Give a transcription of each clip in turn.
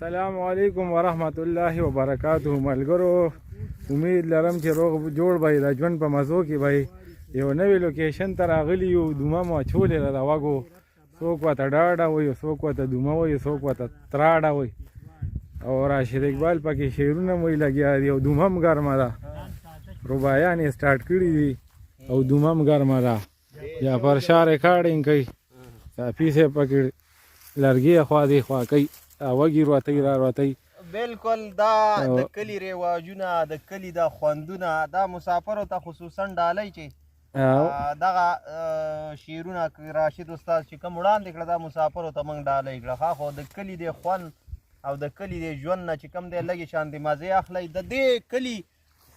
السلام علیکم ورحمت الله وبرکاته. ملګرو امید لرم چې روغ جوړ به د ژوند په مزو کې به یو نوی لوکیشن ته راغلي یو. دومه مو اچولې ده د وږو، څوک ورته ډاډه وایي، څوک ورته دومه وایي، څوک ورته تراډه وایي. او راشد اقبال پکې شعرونه وایي لګیا دي. او دومه هم ګرمه ده، رباعیان یې سټارټ کړي دي او دومه هم ګرمه ده. جعفر شاه ریکارډینګ کوي، صافي صاحب پکې لرګي خوا دې خوا کوي، وږي روتۍ را روتۍ. بالکل دا د کلي رواجونه، د کلي د خوندونه، دا مسافرو ته خصوصا ډالۍ چې دغه شعرونه راشد استاد چې کوم وړاندې کړه، دا مسافرو ته موږ ډالۍ کړه. خو د کلي د خوند او د کلي د ژوند نه چې کوم دی لږې شانتې مزې اخلئ. د دې کلي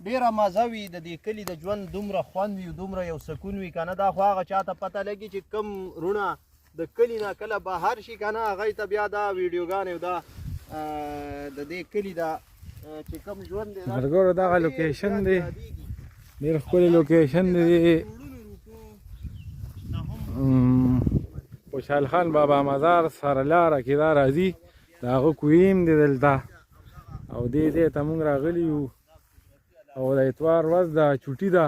ډېره مزه وي، د دې کلي د ژوند دومره خوند وي، دومره یو سکون وي که نه. دا خو هغه چاته پته لګي چې کوم رونه د کلي نه کله بهر شي که نه، هغوی ته بیا دا ویډیوګانې او دا د دې کلي دا چې کوم ژوند دی ملګرو دغه لوکیشن دی، ډېر ښکلی لوکیشن دی. خوشحال خان بابا مزار سره لاره کې دا راځي، د هغه کویم دی دلته. او دې ځای ته موږ راغلي یو او د اتوار ورځ ده، چوټي ده،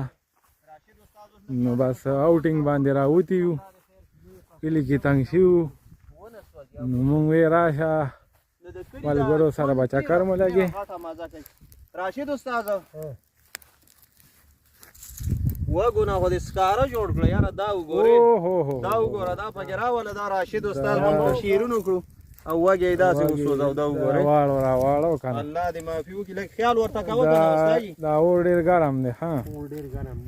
نو بس اوټینګ باندې راوتي یو. کلي کې تنګ شوي وو، نو موږ وی راشه ملګرو سره به چکر مو لګي. راشد استاد وګو نه خو دې سکاره جوړ کړه یاره. دا وګورې، دا وګوره، دا پکې راوله، دا راشد استاد موږ شعرونه کړو او وږی یې داسې وسوځو. دا وګورئ، راواړو که نه، الله دې معافي وکړي. لږ خیال ورته کوه که نه استادجي. دا اور ډېر ګرم دی. ها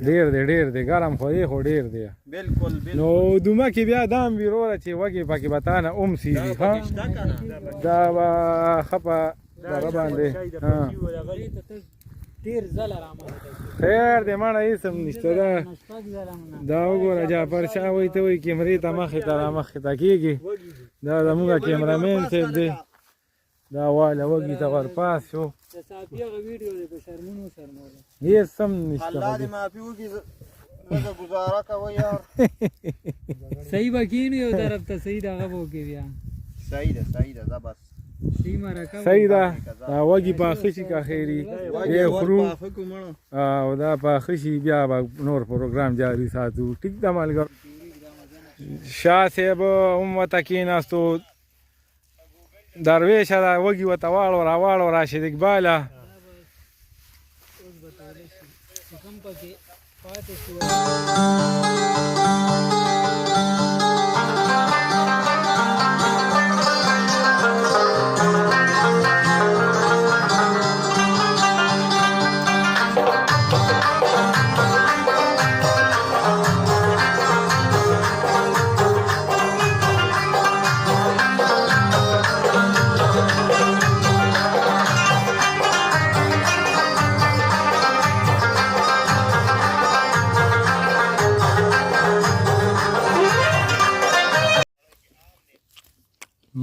ډېر دی ګرم، خو دی خو ډېر دی. بالکل نو دومه کې بیا دا هم وي وروره چې وږی پکې به تا نه اوم سیزي. ښه دا به ښه په دغه باندې خیر دی ماړه، هېڅ هم نشته. دا وګوره جعفر شاه وایي ته وایي کیمرې ته مخې ته را مخې ته کېږي. دا زموږ کیمرامین صاحب دی، دا واله وږي ته ورپاس شو. هېڅ هم نشته. الله دې معافي وکړي، لږه ګزاره کوئ یار. صحیح به کېنو یو طرف ته، صحیح دغه به وکړي بیا. صحیح ده ده بس صحیح ده. دا وږي پاخه شي که خیري بیا خورو، او دا پاخه شي بیا به نور پروګرام جاري ساتو. ټیک ده ملګرو. شاه صاحب هم ورته کېناستو، درویشه ده وږي ورته واړو راواړو. راشد اقباله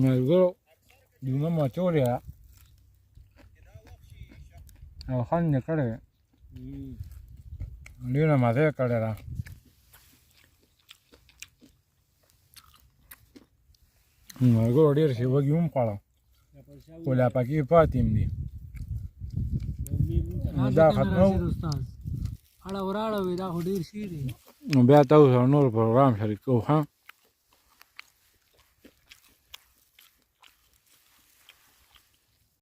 ملګرو دومه مو اچولې ده او خوند یې کړی دی، ډېره مزه یې کړې ده. ملګرو ډېر ښې وږي هم خوړه، خو لا پکې پاتې هم دي. دا ختمو اړه وراړه وي، دا خو ډېر شي دی. نو بیا تاسو سره نور پروګرام شریک کوو. ښه